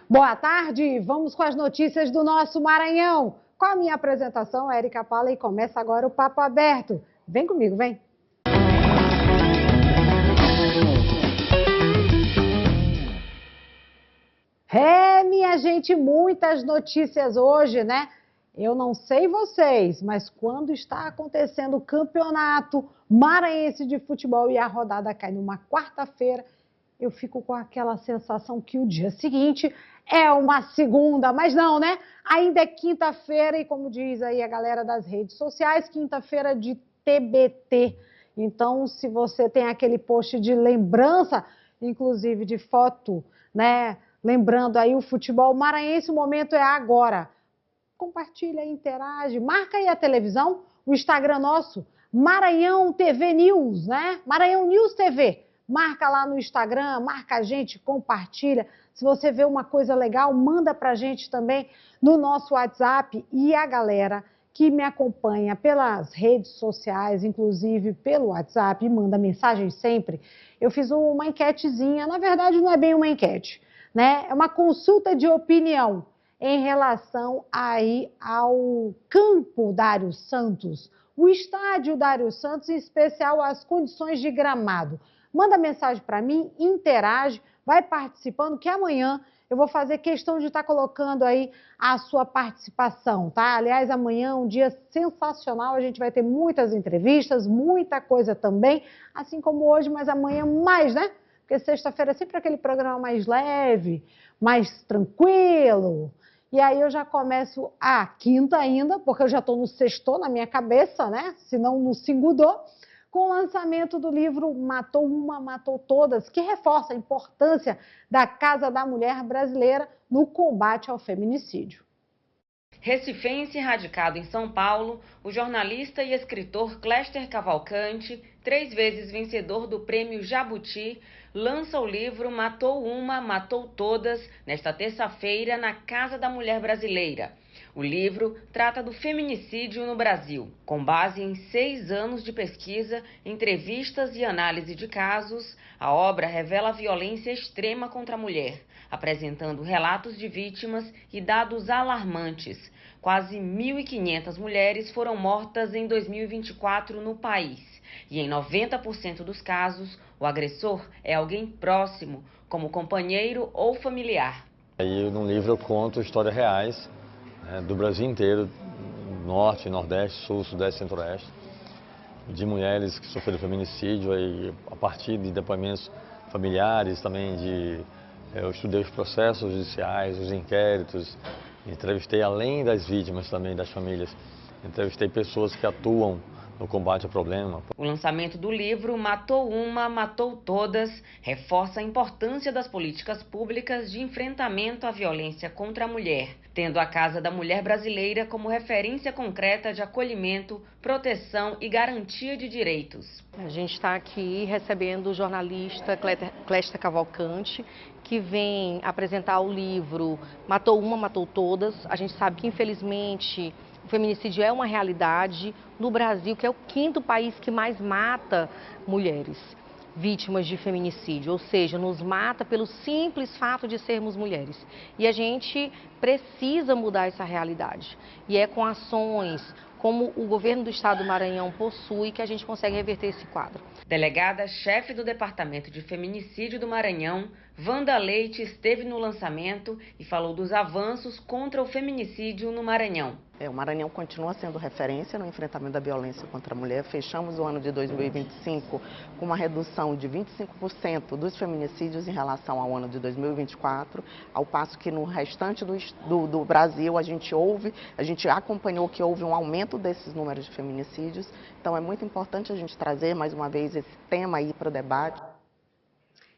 Boa tarde, vamos com as notícias do nosso Maranhão. Com a minha apresentação, Érica Paula, e começa agora o Papo Aberto. Vem comigo, vem. Minha gente, muitas notícias hoje, né? Eu não sei vocês, mas quando está acontecendo o campeonato maranhense de futebol e a rodada cai numa quarta-feira, eu fico com aquela sensação que o dia seguinte é uma segunda, mas não, né? Ainda é quinta-feira e, como diz aí a galera das redes sociais, quinta-feira de TBT. Então, se você tem aquele post de lembrança, inclusive de foto, né? Lembrando aí o futebol maranhense, o momento é agora. Compartilha, interage, marca aí a televisão, o Instagram nosso, Maranhão TV News, né? Maranhão News TV. Marca lá no Instagram, marca a gente, compartilha. Se você vê uma coisa legal, manda pra gente também no nosso WhatsApp. E a galera que me acompanha pelas redes sociais, inclusive pelo WhatsApp, e manda mensagem sempre, eu fiz uma enquetezinha, na verdade não é bem uma enquete, né? É uma consulta de opinião em relação aí ao campo Dário Santos, o estádio Dário Santos, em especial as condições de gramado. Manda mensagem para mim, interage, vai participando, que amanhã eu vou fazer questão de estar colocando aí a sua participação, tá? Aliás, amanhã é um dia sensacional, a gente vai ter muitas entrevistas, muita coisa também, assim como hoje, mas amanhã mais, né? Porque sexta-feira é sempre aquele programa mais leve, mais tranquilo. E aí eu já começo a quinta ainda, porque eu já estou no sexto na minha cabeça, né? Se não no segundô, com o lançamento do livro Matou Uma, Matou Todas, que reforça a importância da Casa da Mulher Brasileira no combate ao feminicídio. Recifense radicado em São Paulo, o jornalista e escritor Cléster Cavalcante, 3 vezes vencedor do Prêmio Jabuti, lança o livro Matou Uma, Matou Todas, nesta terça-feira, na Casa da Mulher Brasileira. O livro trata do feminicídio no Brasil, com base em 6 anos de pesquisa, entrevistas e análise de casos. A obra revela a violência extrema contra a mulher, apresentando relatos de vítimas e dados alarmantes. Quase 1.500 mulheres foram mortas em 2024 no país. E em 90% dos casos, o agressor é alguém próximo, como companheiro ou familiar. Aí no livro eu conto histórias reais, né, do Brasil inteiro, norte, nordeste, sul, sudeste, centro-oeste, de mulheres que sofreram feminicídio, aí, a partir de depoimentos familiares, também eu estudei os processos judiciais, os inquéritos, entrevistei, além das vítimas também, das famílias, entrevistei pessoas que atuam no combate ao problema. O lançamento do livro Matou Uma, Matou Todas reforça a importância das políticas públicas de enfrentamento à violência contra a mulher, tendo a Casa da Mulher Brasileira como referência concreta de acolhimento, proteção e garantia de direitos. A gente está aqui recebendo o jornalista Cléster Cavalcante, que vem apresentar o livro Matou Uma, Matou Todas. A gente sabe que, infelizmente, o feminicídio é uma realidade no Brasil, que é o 5º país que mais mata mulheres vítimas de feminicídio, ou seja, nos mata pelo simples fato de sermos mulheres. E a gente precisa mudar essa realidade. E é com ações como o governo do estado do Maranhão possui que a gente consegue reverter esse quadro. Delegada-chefe do Departamento de Feminicídio do Maranhão, Wanda Leite, esteve no lançamento e falou dos avanços contra o feminicídio no Maranhão. O Maranhão continua sendo referência no enfrentamento da violência contra a mulher. Fechamos o ano de 2025 com uma redução de 25% dos feminicídios em relação ao ano de 2024, ao passo que no restante do Brasil a gente acompanhou que houve um aumento desses números de feminicídios. Então é muito importante a gente trazer mais uma vez esse tema aí para o debate.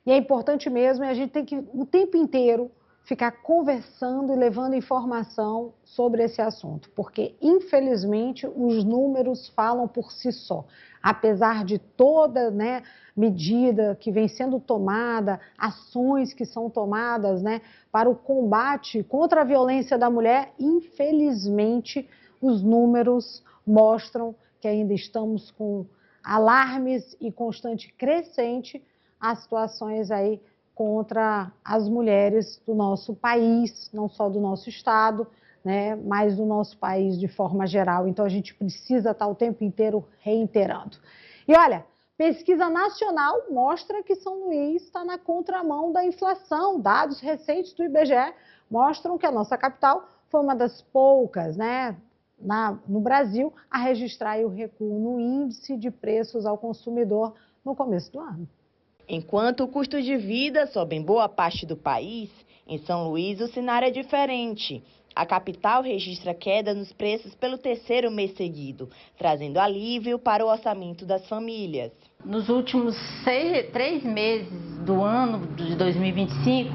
E é importante mesmo, e a gente tem que o tempo inteiro ficar conversando e levando informação sobre esse assunto, porque, infelizmente, os números falam por si só. Apesar de toda, né, medida que vem sendo tomada, ações que são tomadas, né, para o combate contra a violência da mulher, infelizmente, os números mostram que ainda estamos com alarmes e constante crescente as situações aí contra as mulheres do nosso país, não só do nosso estado, né, mas do nosso país de forma geral. Então, a gente precisa estar o tempo inteiro reiterando. E olha, pesquisa nacional mostra que São Luís está na contramão da inflação. Dados recentes do IBGE mostram que a nossa capital foi uma das poucas, né, no Brasil, a registrar o recuo no índice de preços ao consumidor no começo do ano. Enquanto o custo de vida sobe em boa parte do país, em São Luís o cenário é diferente. A capital registra queda nos preços pelo terceiro mês seguido, trazendo alívio para o orçamento das famílias. Nos últimos 3 meses do ano de 2025,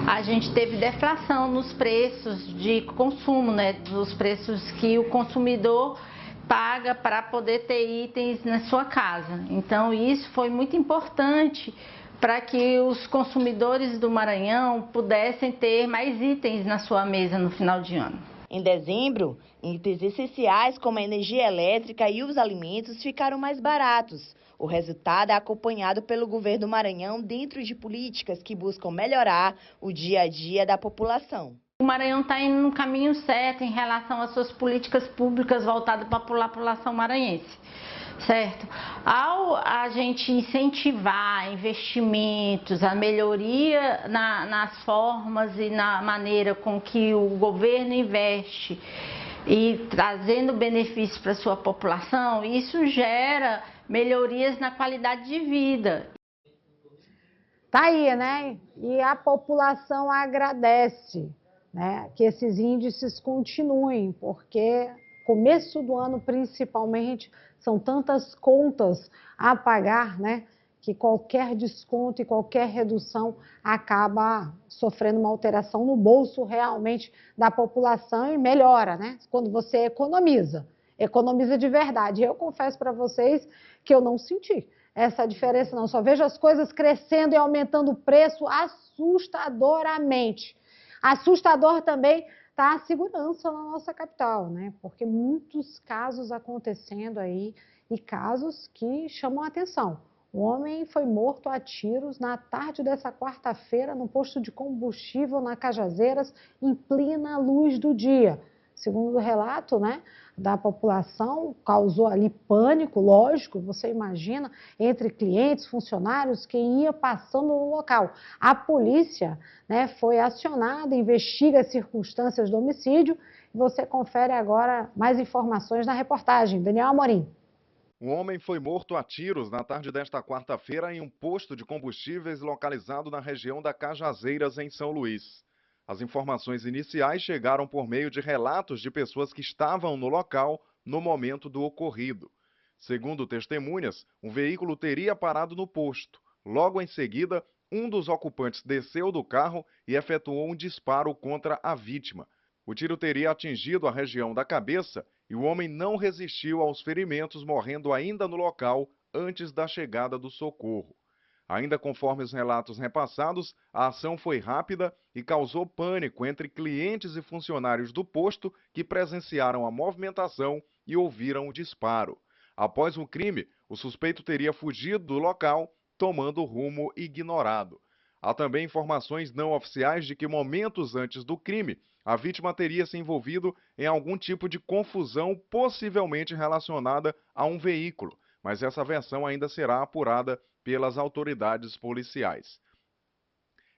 a gente teve deflação nos preços de consumo, né, dos preços que o consumidor paga para poder ter itens na sua casa. Então, isso foi muito importante para que os consumidores do Maranhão pudessem ter mais itens na sua mesa no final de ano. Em dezembro, itens essenciais como a energia elétrica e os alimentos ficaram mais baratos. O resultado é acompanhado pelo governo do Maranhão dentro de políticas que buscam melhorar o dia a dia da população. O Maranhão está indo no caminho certo em relação às suas políticas públicas voltadas para a população maranhense, certo? Ao a gente incentivar investimentos, a melhoria nas formas e na maneira com que o governo investe e trazendo benefícios para a sua população, isso gera melhorias na qualidade de vida. Tá aí, né? E a população agradece, né, que esses índices continuem, porque começo do ano, principalmente, são tantas contas a pagar, né, que qualquer desconto e qualquer redução acaba sofrendo uma alteração no bolso realmente da população e melhora, né? Quando você economiza de verdade. Eu confesso para vocês que eu não senti essa diferença, não. Só vejo as coisas crescendo e aumentando o preço assustadoramente. Assustador também está a segurança na nossa capital, né? Porque muitos casos acontecendo aí e casos que chamam a atenção. Um homem foi morto a tiros na tarde dessa quarta-feira no posto de combustível na Cajazeiras, em plena luz do dia. Segundo o relato, né, da população, causou ali pânico, lógico, você imagina, entre clientes, funcionários, quem ia passando no local. A polícia, né, foi acionada, investiga as circunstâncias do homicídio. Você confere agora mais informações na reportagem. Daniel Amorim. Um homem foi morto a tiros na tarde desta quarta-feira em um posto de combustíveis localizado na região da Cajazeiras, em São Luís. As informações iniciais chegaram por meio de relatos de pessoas que estavam no local no momento do ocorrido. Segundo testemunhas, um veículo teria parado no posto. Logo em seguida, um dos ocupantes desceu do carro e efetuou um disparo contra a vítima. O tiro teria atingido a região da cabeça e o homem não resistiu aos ferimentos, morrendo ainda no local antes da chegada do socorro. Ainda conforme os relatos repassados, a ação foi rápida e causou pânico entre clientes e funcionários do posto que presenciaram a movimentação e ouviram o disparo. Após o crime, o suspeito teria fugido do local, tomando rumo ignorado. Há também informações não oficiais de que momentos antes do crime, a vítima teria se envolvido em algum tipo de confusão possivelmente relacionada a um veículo, mas essa versão ainda será apurada pelas autoridades policiais.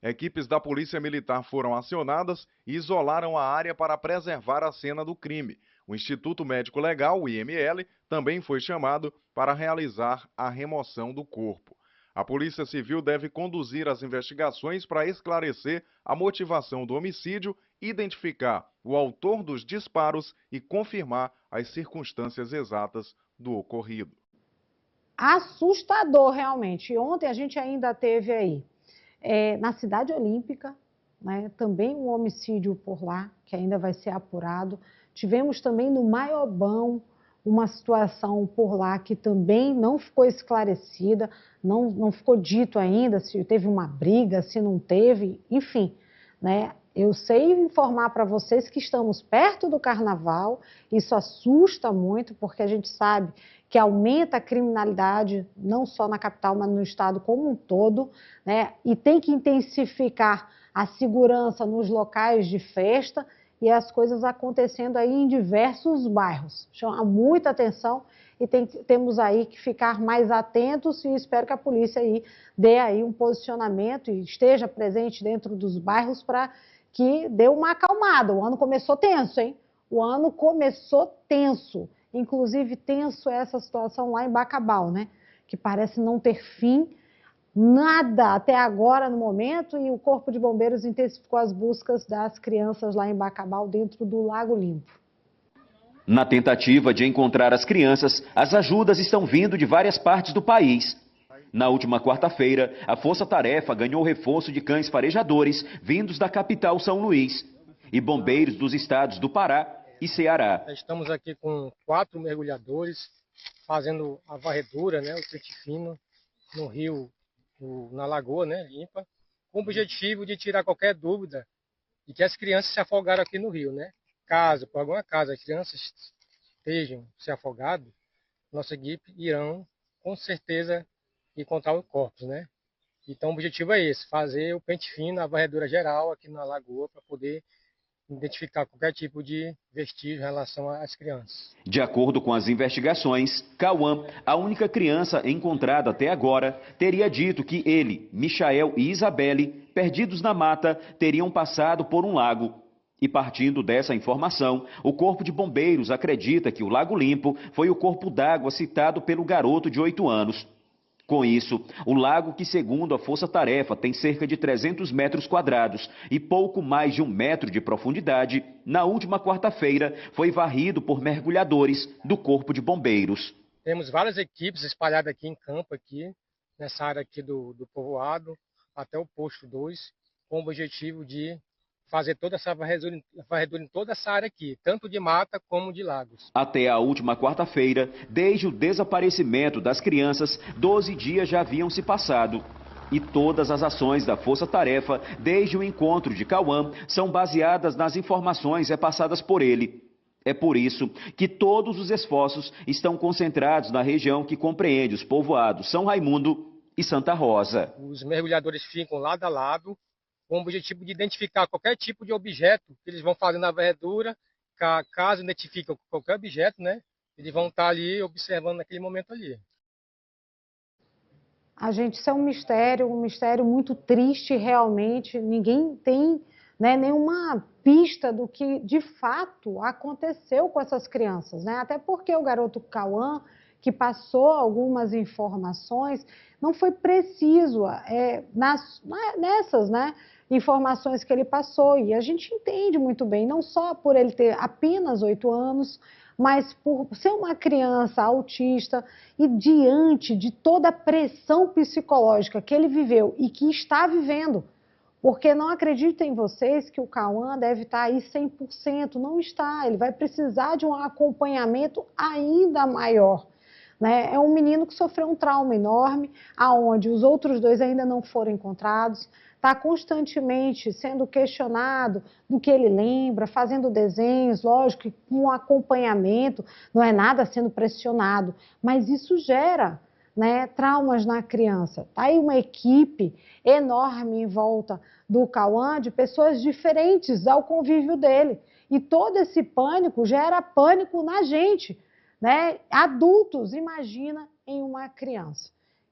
Equipes da Polícia Militar foram acionadas e isolaram a área para preservar a cena do crime. O Instituto Médico Legal, o IML, também foi chamado para realizar a remoção do corpo. A Polícia Civil deve conduzir as investigações para esclarecer a motivação do homicídio, identificar o autor dos disparos e confirmar as circunstâncias exatas do ocorrido. Assustador, realmente. Ontem a gente ainda teve aí, na Cidade Olímpica, né, também um homicídio por lá, que ainda vai ser apurado. Tivemos também no Maiobão uma situação por lá que também não ficou esclarecida, não ficou dito ainda se teve uma briga, se não teve, enfim, né? Eu sei informar para vocês que estamos perto do Carnaval, isso assusta muito, porque a gente sabe que aumenta a criminalidade, não só na capital, mas no estado como um todo, né? E tem que intensificar a segurança nos locais de festa e as coisas acontecendo aí em diversos bairros. Chama muita atenção e temos aí que ficar mais atentos e espero que a polícia aí dê aí um posicionamento e esteja presente dentro dos bairros para que dê uma acalmada. O ano começou tenso, hein? O ano começou tenso. Inclusive, tenso é essa situação lá em Bacabal, né? Que parece não ter fim, nada até agora no momento, e o Corpo de Bombeiros intensificou as buscas das crianças lá em Bacabal, dentro do Lago Limpo. Na tentativa de encontrar as crianças, as ajudas estão vindo de várias partes do país. Na última quarta-feira, a Força Tarefa ganhou reforço de cães farejadores vindos da capital São Luís e bombeiros dos estados do Pará e Ceará. Estamos aqui com 4 mergulhadores fazendo a varredura, né, o pente fino no rio, na lagoa, né, limpa, com o objetivo de tirar qualquer dúvida de que as crianças se afogaram aqui no rio, né? Caso, por alguma caso, as crianças estejam se afogadas, nossa equipe irão, com certeza, encontrar o corpo, né? Então, o objetivo é esse, fazer o pente fino, a varredura geral aqui na lagoa, para poder identificar qualquer tipo de vestígio em relação às crianças. De acordo com as investigações, Cauã, a única criança encontrada até agora, teria dito que ele, Michael e Isabelle, perdidos na mata, teriam passado por um lago. E partindo dessa informação, o Corpo de Bombeiros acredita que o Lago Limpo foi o corpo d'água citado pelo garoto de 8 anos. Com isso, o lago, que segundo a Força Tarefa tem cerca de 300 metros quadrados e pouco mais de 1 metro de profundidade, na última quarta-feira foi varrido por mergulhadores do Corpo de Bombeiros. Temos várias equipes espalhadas aqui em campo, aqui, nessa área aqui do povoado, até o posto 2, com o objetivo de fazer toda essa varredura em toda essa área aqui, tanto de mata como de lagos. Até a última quarta-feira, desde o desaparecimento das crianças, 12 dias já haviam se passado. E todas as ações da Força Tarefa, desde o encontro de Cauã, são baseadas nas informações repassadas por ele. É por isso que todos os esforços estão concentrados na região que compreende os povoados São Raimundo e Santa Rosa. Os mergulhadores ficam lado a lado, com o objetivo de identificar qualquer tipo de objeto que eles vão fazer na varredura. Caso identifiquem qualquer objeto, né, eles vão estar ali observando naquele momento ali. Gente, isso é um mistério muito triste realmente. Ninguém tem, né, nenhuma pista do que de fato aconteceu com essas crianças, né? Até porque o garoto Cauã, que passou algumas informações, não foi preciso nessas, né, informações que ele passou. E a gente entende muito bem, não só por ele ter apenas 8 anos, mas por ser uma criança autista e diante de toda a pressão psicológica que ele viveu e que está vivendo. Porque não acreditem vocês que o Cauã deve estar aí 100%, não está. Ele vai precisar de um acompanhamento ainda maior. Né? É um menino que sofreu um trauma enorme, aonde os outros 2 ainda não foram encontrados, está constantemente sendo questionado do que ele lembra, fazendo desenhos, lógico, com acompanhamento, não é nada sendo pressionado, mas isso gera, né, traumas na criança. Está aí uma equipe enorme em volta do Cauã, de pessoas diferentes ao convívio dele, e todo esse pânico gera pânico na gente, né? Adultos, imagina em uma criança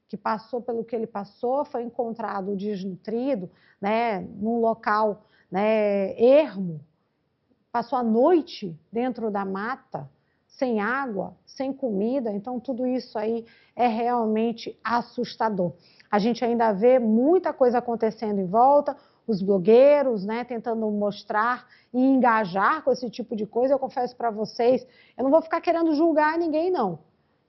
que passou pelo que ele passou, foi encontrado desnutrido, né, num local, né, ermo, passou a noite dentro da mata, sem água, sem comida. Então tudo isso aí é realmente assustador. A gente ainda vê muita coisa acontecendo em volta, os blogueiros, né, tentando mostrar e engajar com esse tipo de coisa. Eu confesso para vocês, eu não vou ficar querendo julgar ninguém, não.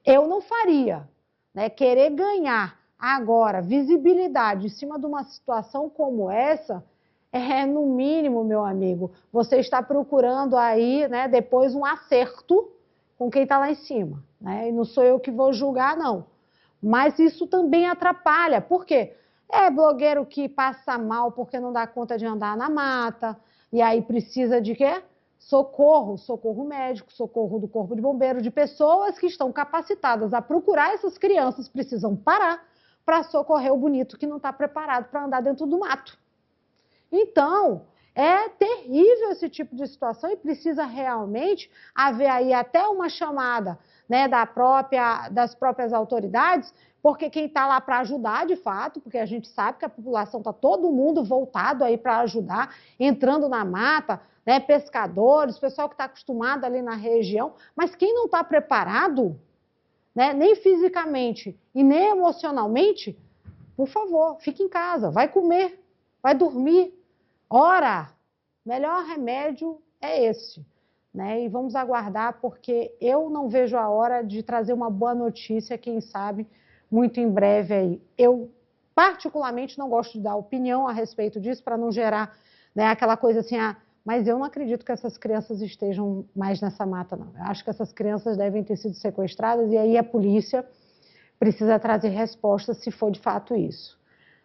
Eu não faria, né, querer ganhar agora visibilidade em cima de uma situação como essa, no mínimo, meu amigo, você está procurando aí, né, depois um acerto com quem está lá em cima, né? E não sou eu que vou julgar, não. Mas isso também atrapalha. Por quê? É blogueiro que passa mal porque não dá conta de andar na mata, e aí precisa de quê? socorro médico, socorro do Corpo de Bombeiros, de pessoas que estão capacitadas a procurar essas crianças, precisam parar para socorrer o bonito que não está preparado para andar dentro do mato. Então, é terrível esse tipo de situação e precisa realmente haver aí até uma chamada, né, das próprias autoridades, porque quem está lá para ajudar de fato, porque a gente sabe que a população está todo mundo voltado aí para ajudar, entrando na mata, né, pescadores, pessoal que está acostumado ali na região, mas quem não está preparado, né, nem fisicamente e nem emocionalmente, por favor, fique em casa, vai comer, vai dormir, ora, melhor remédio é esse, né? E vamos aguardar, porque eu não vejo a hora de trazer uma boa notícia, quem sabe, muito em breve aí. Eu, particularmente, não gosto de dar opinião a respeito disso, para não gerar, né, aquela coisa assim, mas eu não acredito que essas crianças estejam mais nessa mata, não. Eu acho que essas crianças devem ter sido sequestradas e aí a polícia precisa trazer respostas se for de fato isso.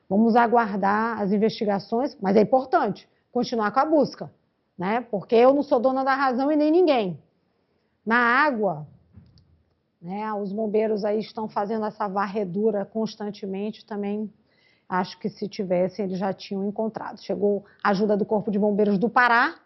Vamos aguardar as investigações, mas é importante continuar com a busca, né? Porque eu não sou dona da razão e nem ninguém. Na água, né, os bombeiros aí estão fazendo essa varredura constantemente, também acho que se tivessem, eles já tinham encontrado. Chegou a ajuda do Corpo de Bombeiros do Pará,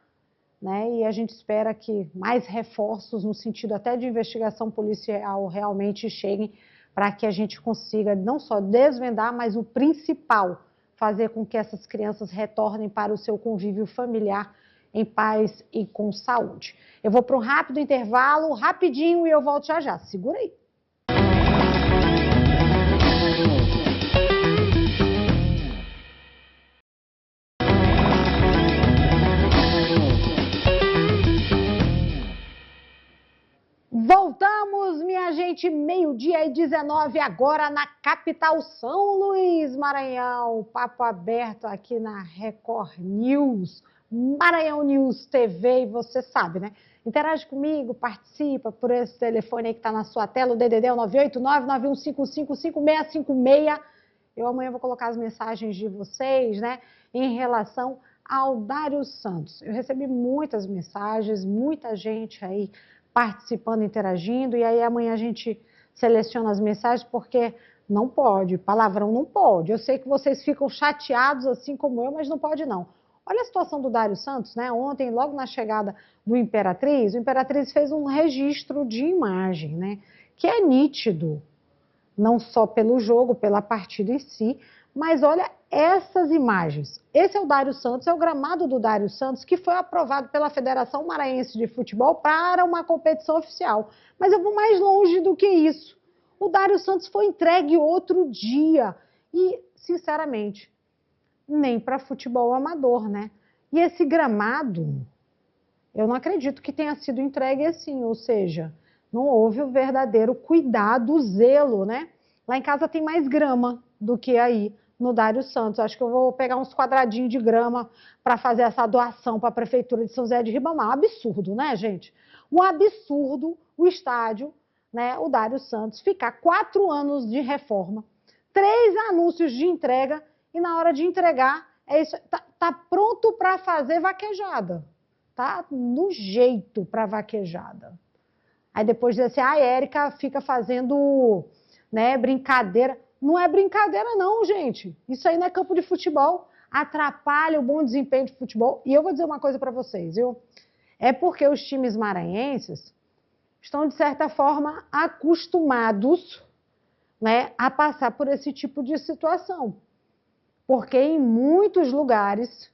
né, e a gente espera que mais reforços, no sentido até de investigação policial, realmente cheguem para que a gente consiga não só desvendar, mas o principal, fazer com que essas crianças retornem para o seu convívio familiar em paz e com saúde. Eu vou para um rápido intervalo, rapidinho, e eu volto já já. Segura aí. Voltamos, minha gente, 12h19, agora na capital São Luís, Maranhão. Papo aberto aqui na Record News, Maranhão News TV, e você sabe, né? Interage comigo, participa por esse telefone aí que está na sua tela, o DDD é o 989-9155-5656. Eu amanhã vou colocar as mensagens de vocês, né, em relação ao Dário Santos. Eu recebi muitas mensagens, muita gente aí participando, interagindo, e aí amanhã a gente seleciona as mensagens, porque não pode, palavrão não pode. Eu sei que vocês ficam chateados assim como eu, mas não pode não. Olha a situação do Dário Santos, né? Ontem, logo na chegada do Imperatriz, o Imperatriz fez um registro de imagem, né? Que é nítido, não só pelo jogo, pela partida em si, mas olha essas imagens. Esse é o Dário Santos, é o gramado do Dário Santos, que foi aprovado pela Federação Maranhense de Futebol para uma competição oficial. Mas eu vou mais longe do que isso. O Dário Santos foi entregue outro dia e, sinceramente, nem para futebol amador, né? E esse gramado, eu não acredito que tenha sido entregue assim, ou seja, não houve o verdadeiro cuidado, o zelo, né? Lá em casa tem mais grama do que aí no Dário Santos. Acho que eu vou pegar uns quadradinhos de grama para fazer essa doação para a Prefeitura de São José de Ribamar. Um absurdo, né, gente? Um absurdo o estádio, né, o Dário Santos, ficar 4 anos de reforma, 3 anúncios de entrega, e na hora de entregar, é isso, tá pronto para fazer vaquejada. Tá no jeito para vaquejada. Aí depois diz assim, a Érica fica fazendo, né, brincadeira. Não é brincadeira não, gente. Isso aí não é campo de futebol. Atrapalha o bom desempenho de futebol. E eu vou dizer uma coisa para vocês, viu? É porque os times maranhenses estão, de certa forma, acostumados, né, a passar por esse tipo de situação. Porque em muitos lugares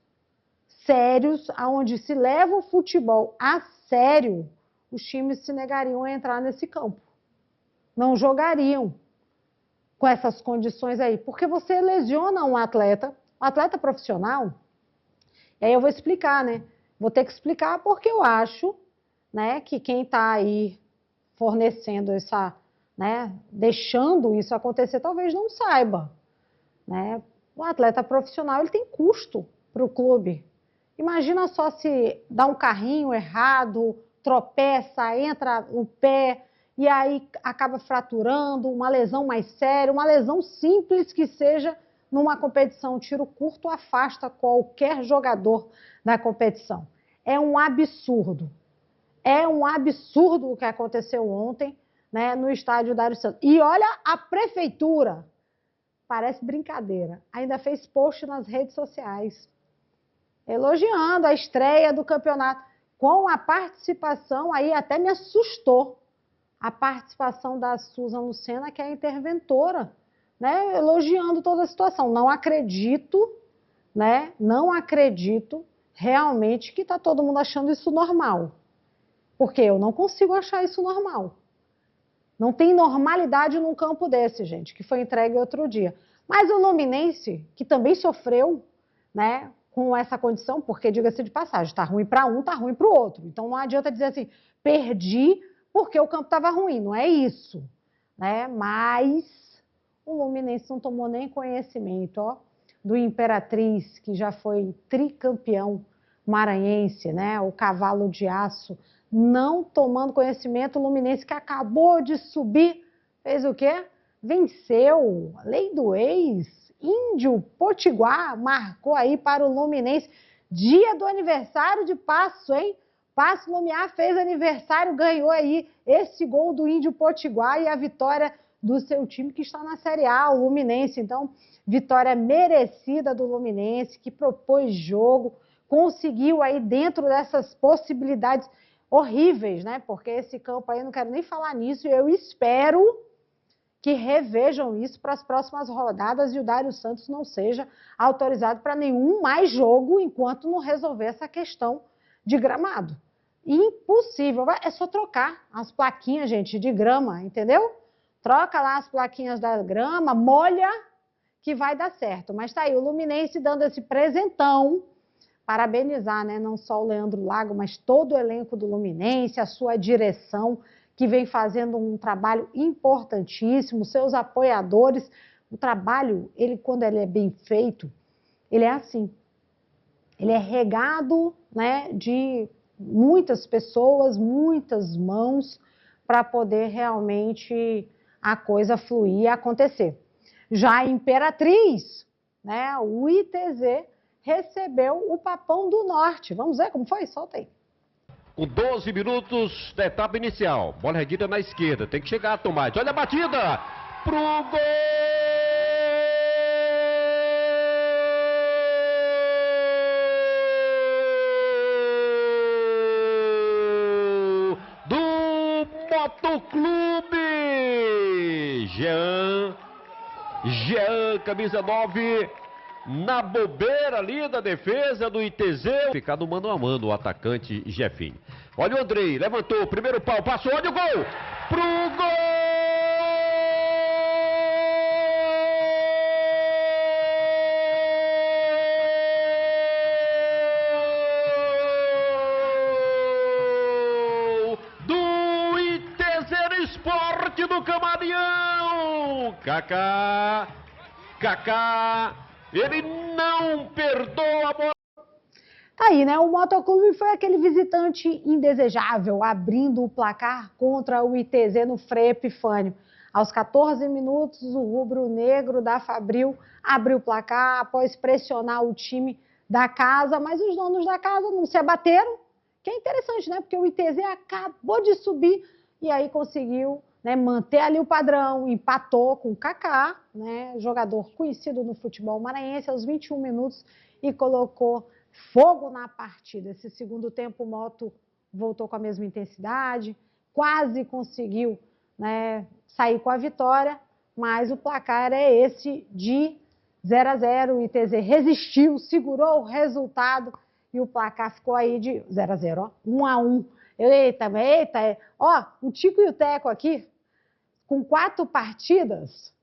sérios, onde se leva o futebol a sério, os times se negariam a entrar nesse campo. Não jogariam com essas condições aí, porque você lesiona um atleta profissional, e aí eu vou explicar, né? Vou ter que explicar porque eu acho, né, que quem está aí fornecendo essa, né, deixando isso acontecer, talvez não saiba, né? O atleta profissional, ele tem custo para o clube. Imagina só se dá um carrinho errado, tropeça, entra o pé, e aí acaba fraturando, uma lesão mais séria, uma lesão simples que seja numa competição. Tiro curto afasta qualquer jogador da competição. é um absurdo. É um absurdo o que aconteceu ontem, né, no estádio Dário Santos. E olha, a prefeitura, parece brincadeira, ainda fez post nas redes sociais, elogiando a estreia do campeonato, com a participação, aí até me assustou, a participação da Susan Lucena, que é a interventora, né, elogiando toda a situação. Não acredito, né, não acredito realmente que está todo mundo achando isso normal. Porque eu não consigo achar isso normal. Não tem normalidade num campo desse, gente, que foi entregue outro dia. Mas o Luminense, que também sofreu, né, com essa condição, porque, diga-se de passagem, está ruim para um, está ruim para o outro. Então não adianta dizer assim, perdi porque o campo estava ruim, não é isso, né? Mas o Luminense não tomou nem conhecimento, ó, do Imperatriz, que já foi tricampeão maranhense, né? O cavalo de aço, não tomando conhecimento. O Luminense, que acabou de subir, fez o quê? Venceu, lei do ex, Índio Potiguar, marcou aí para o Luminense, dia do aniversário de Passo, hein? Passo Lumiar fez aniversário, ganhou aí esse gol do Índio Potiguar e a vitória do seu time que está na Série A, o Luminense. Então, vitória merecida do Luminense, que propôs jogo, conseguiu aí dentro dessas possibilidades horríveis, né? Porque esse campo aí, não quero nem falar nisso, eu espero que revejam isso para as próximas rodadas e o Dário Santos não seja autorizado para nenhum mais jogo enquanto não resolver essa questão de gramado. Impossível, é só trocar as plaquinhas, gente, de grama, entendeu? Troca lá as plaquinhas da grama, molha, que vai dar certo. Mas tá aí, o Luminense dando esse presentão, parabenizar, né, não só o Leandro Lago, mas todo o elenco do Luminense, a sua direção, que vem fazendo um trabalho importantíssimo, seus apoiadores. O trabalho, ele, quando ele é bem feito, ele é assim. Ele é regado, né, de muitas pessoas, muitas mãos, para poder realmente a coisa fluir e acontecer. Já a Imperatriz, né, o ITZ, recebeu o Papão do Norte. Vamos ver como foi? Solta aí. Com 12 minutos da etapa inicial. Bola redida na esquerda. Tem que chegar a Tomate. Olha a batida! Pro gol! Do Motoclube! Jean, camisa 9. Na bobeira ali da defesa do ITZ. Ficado mano a mano o atacante Jefinho. Olha o Andrei, levantou, primeiro pau, passou, olha o gol! Pro gol! Do ITZ Esporte do Camaleão! Kaká! Ele não perdoa a bola. Tá aí, né? O Motoclube foi aquele visitante indesejável, abrindo o placar contra o ITZ no Frei Epifânio. Aos 14 minutos, o rubro-negro da Fabril abriu o placar após pressionar o time da casa, mas os donos da casa não se abateram, que é interessante, né? Porque o ITZ acabou de subir e aí conseguiu, né, manter ali o padrão, empatou com o Kaká, né, jogador conhecido no futebol maranhense, aos 21 minutos e colocou fogo na partida. Esse segundo tempo o Moto voltou com a mesma intensidade, quase conseguiu, né, sair com a vitória, mas o placar é esse de 0-0. O ITZ resistiu, segurou o resultado e o placar ficou aí de 0-0, ó, 1-1. Eita, ó, o Tico e o Teco aqui, com 4 partidas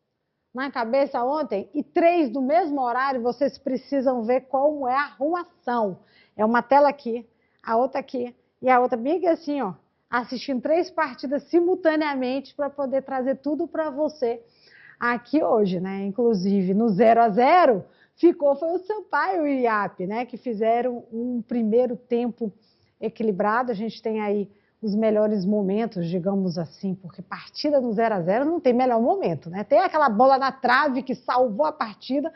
na cabeça ontem e 3 do mesmo horário, vocês precisam ver como é a arrumação. É uma tela aqui, a outra aqui e a outra bem assim, ó, assistindo 3 partidas simultaneamente para poder trazer tudo para você aqui hoje, né? Inclusive, no 0-0, foi o Sampaio e o IAP, né? Que fizeram um primeiro tempo equilibrado. A gente tem aí os melhores momentos, digamos assim, porque partida no 0-0 não tem melhor momento, né? Tem aquela bola na trave que salvou a partida,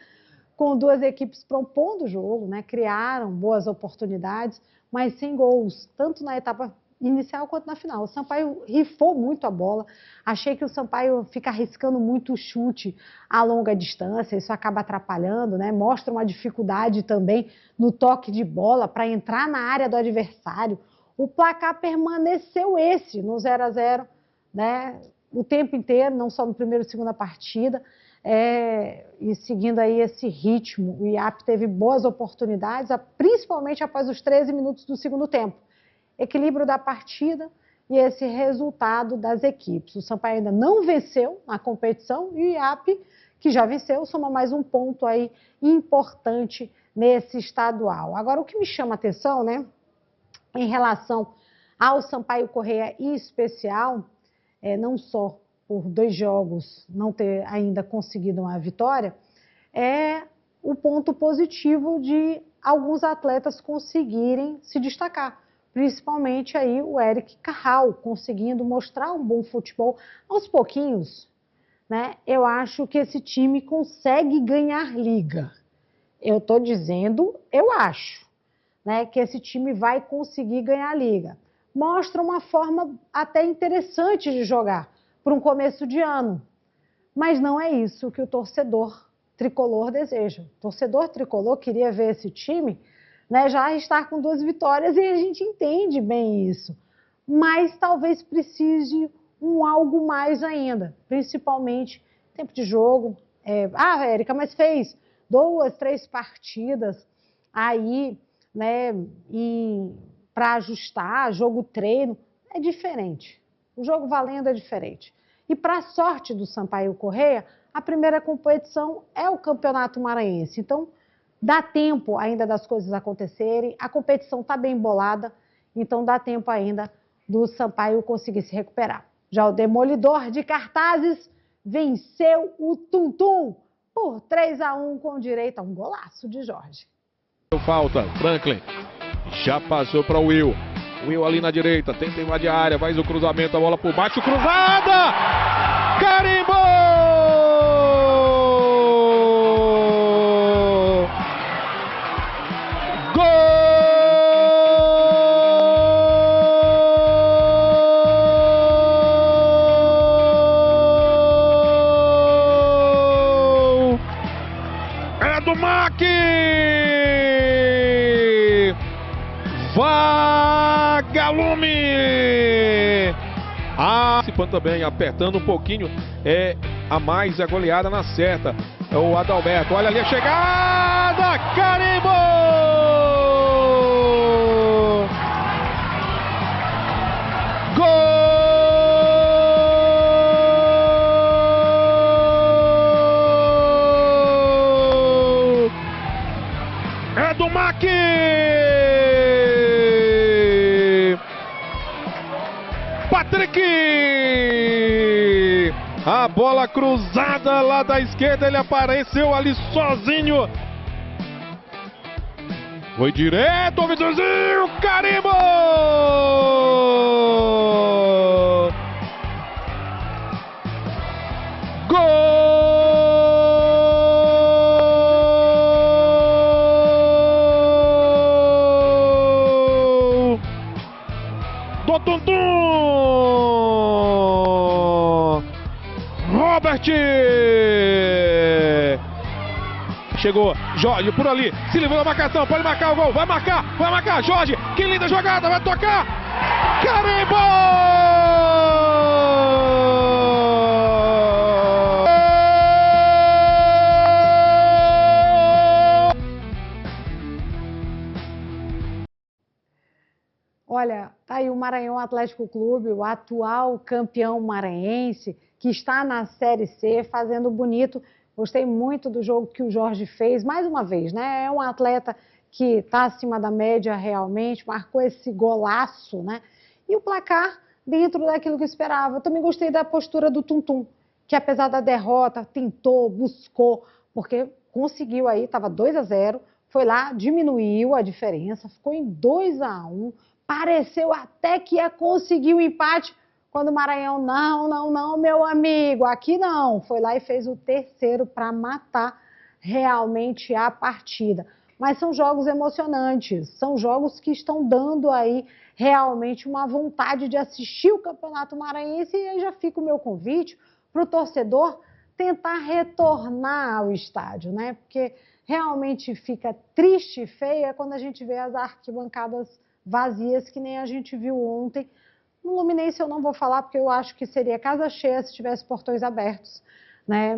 com 2 equipes propondo o jogo, né? Criaram boas oportunidades, mas sem gols, tanto na etapa inicial quanto na final. O Sampaio rifou muito a bola, achei que o Sampaio fica arriscando muito o chute a longa distância, isso acaba atrapalhando, né? Mostra uma dificuldade também no toque de bola para entrar na área do adversário. O placar permaneceu no 0 a 0, né? O tempo inteiro, não só no primeiro e segunda partida, e seguindo aí esse ritmo. O IAP teve boas oportunidades, principalmente após os 13 minutos do segundo tempo. Equilíbrio da partida e esse resultado das equipes. O Sampaio ainda não venceu na competição e o IAP, que já venceu, soma mais um ponto aí importante nesse estadual. Agora, o que me chama a atenção, né, em relação ao Sampaio Corrêa em especial, não só por 2 jogos não ter ainda conseguido uma vitória, é o ponto positivo de alguns atletas conseguirem se destacar. Principalmente aí o Eric Carral, conseguindo mostrar um bom futebol aos pouquinhos, né? Eu acho que esse time consegue ganhar liga. Eu estou dizendo, eu acho, né, que esse time vai conseguir ganhar liga. Mostra uma forma até interessante de jogar para um começo de ano. Mas não é isso que o torcedor tricolor deseja. O torcedor tricolor queria ver esse time, né, já estar com 2 vitórias e a gente entende bem isso. Mas talvez precise algo mais ainda, principalmente tempo de jogo. Érica, mas fez 2, 3 partidas aí, né, para ajustar, jogo-treino, é diferente. O jogo valendo é diferente. E para a sorte do Sampaio Corrêa, a primeira competição é o Campeonato Maranhense. Então, dá tempo ainda das coisas acontecerem, a competição está bem bolada, então dá tempo ainda do Sampaio conseguir se recuperar. Já o Demolidor de Cartazes venceu o Tum-Tum por 3 a 1 com direito a um golaço de Jorge. Falta, Franklin já passou para o Will. Will ali na direita, tenta invadir a área, faz o cruzamento, a bola por baixo, cruzada! Carimbou! Do Mac! Vagalume! Participando também, apertando um pouquinho, a mais a goleada na certa. É o Adalberto, olha ali a chegada! Carimbou! Gol! Do Mac! Patrick! A bola cruzada lá da esquerda, ele apareceu ali sozinho. Foi direto, o Vitorzinho, carimbo! Gol! Do Tum-Tum! Robert! Chegou, Jorge por ali, se livrou da marcação, pode marcar o gol, vai marcar, Jorge, que linda jogada, vai tocar, carimbou! Olha, tá aí o Maranhão Atlético Clube, o atual campeão maranhense, que está na Série C, fazendo bonito. Gostei muito do jogo que o Jorge fez, mais uma vez, né? É um atleta que está acima da média realmente, marcou esse golaço, né? E o placar dentro daquilo que eu esperava. Eu também gostei da postura do Tum-Tum, que apesar da derrota, tentou, buscou, porque conseguiu aí, estava 2 a 0, foi lá, diminuiu a diferença, ficou em 2 a 1, pareceu até que ia conseguir o empate, quando o Maranhão, não, meu amigo, aqui não. Foi lá e fez o terceiro para matar realmente a partida. mas são jogos emocionantes, são jogos que estão dando aí realmente uma vontade de assistir o Campeonato Maranhense, e aí já fica o meu convite para o torcedor tentar retornar ao estádio, né? Porque realmente fica triste e feia quando a gente vê as arquibancadas vazias, que nem a gente viu ontem. No Luminense eu não vou falar, porque eu acho que seria casa cheia se tivesse portões abertos, né?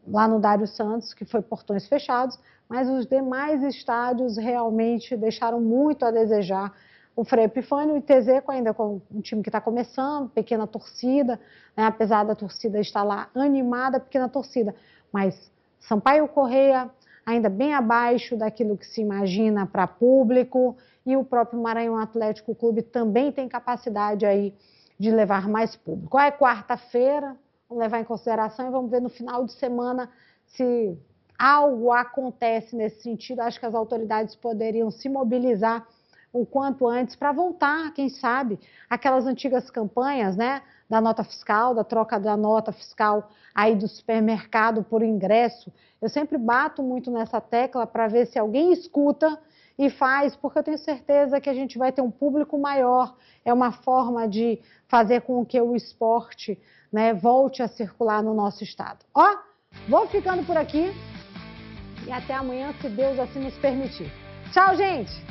Lá no Dário Santos, que foi portões fechados, mas os demais estádios realmente deixaram muito a desejar. O Frei Epifânio e o ITZ, ainda com um time que está começando, pequena torcida, né? Apesar da torcida estar lá animada, pequena torcida, mas Sampaio Corrêa ainda bem abaixo daquilo que se imagina para público, e o próprio Maranhão Atlético Clube também tem capacidade aí de levar mais público. É quarta-feira, vamos levar em consideração e vamos ver no final de semana se algo acontece nesse sentido. Acho que as autoridades poderiam se mobilizar o quanto antes para voltar, quem sabe, aquelas antigas campanhas, né, da nota fiscal, da troca da nota fiscal aí do supermercado por ingresso. Eu sempre bato muito nessa tecla para ver se alguém escuta e faz, porque eu tenho certeza que a gente vai ter um público maior. É uma forma de fazer com que o esporte, né, volte a circular no nosso estado. Ó, vou ficando por aqui e até amanhã, se Deus assim nos permitir. Tchau, gente!